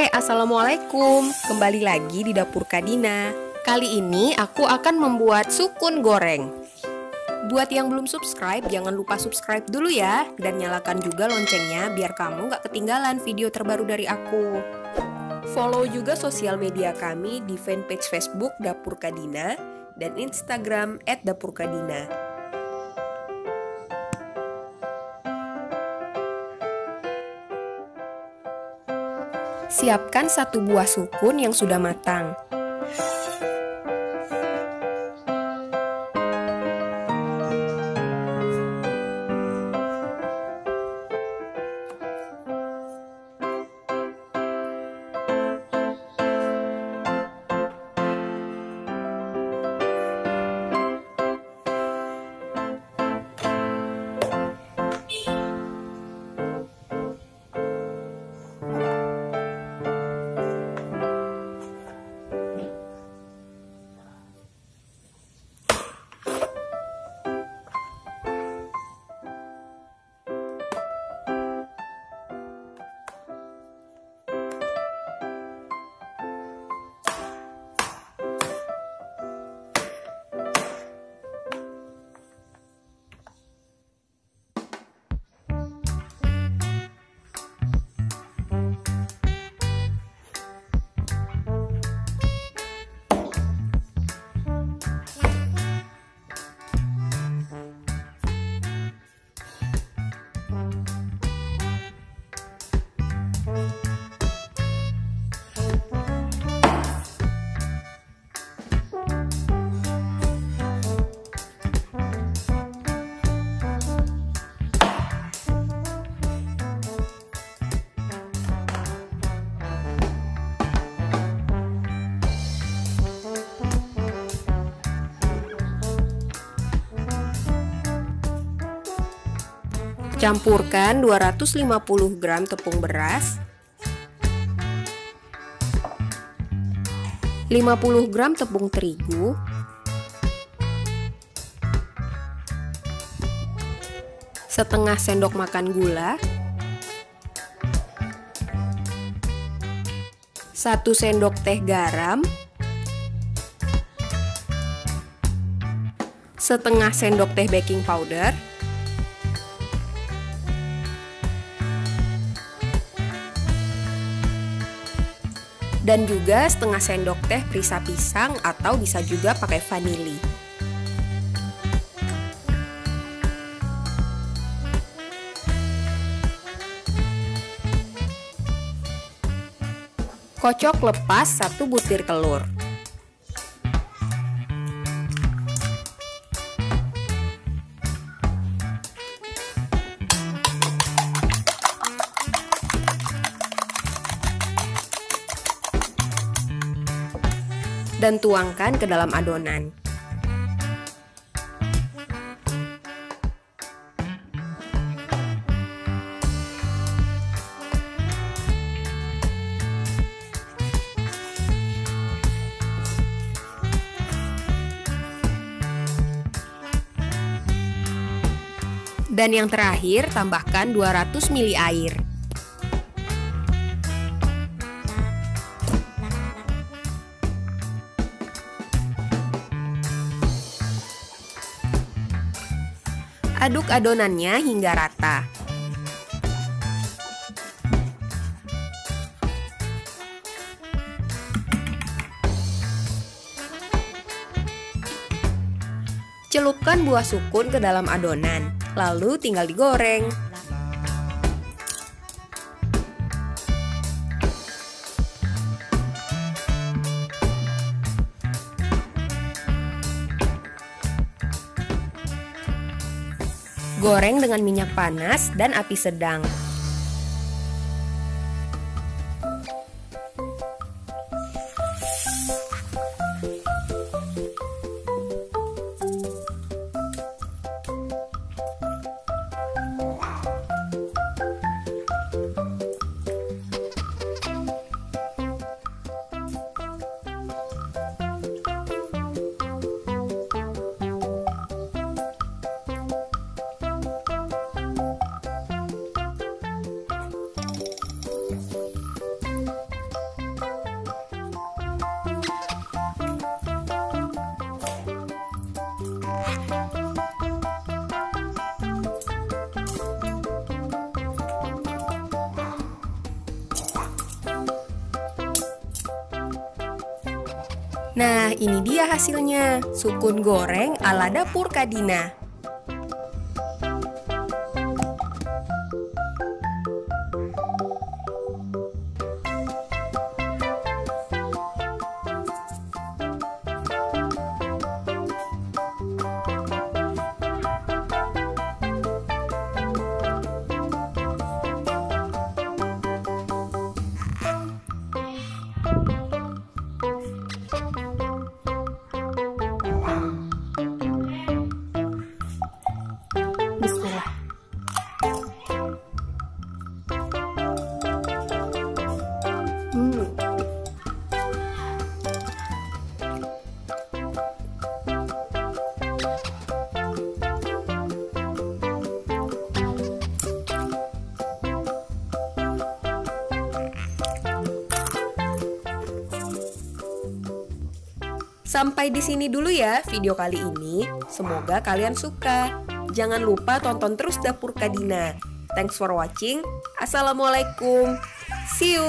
Hai, assalamualaikum. Kembali lagi di dapur Kadina. Kali ini aku akan membuat sukun goreng. Buat yang belum subscribe, jangan lupa subscribe dulu ya. Dan nyalakan juga loncengnya biar kamu gak ketinggalan video terbaru dari aku. Follow juga sosial media kami di fanpage Facebook Dapur Kadina dan Instagram @dapurkadina. Siapkan 1 buah sukun yang sudah matang. Campurkan 250 gram tepung beras, 50 gram tepung terigu, 1/2 sendok makan gula, 1 sendok teh garam, 1/2 sendok teh baking powder, dan juga 1/2 sendok teh perisa pisang atau bisa juga pakai vanili. Kocok lepas 1 butir telur. Dan tuangkan ke dalam adonan. Dan yang terakhir, tambahkan 200 ml air. Aduk adonannya hingga rata. Celupkan buah sukun ke dalam adonan, lalu tinggal digoreng. Goreng dengan minyak panas dan api sedang. Nah, ini dia hasilnya, sukun goreng ala dapur Kadina. Bismillah. Sampai di sini dulu ya video kali ini. Semoga kalian suka. Jangan lupa tonton terus Dapur Kadina. Thanks for watching. Assalamualaikum. See you.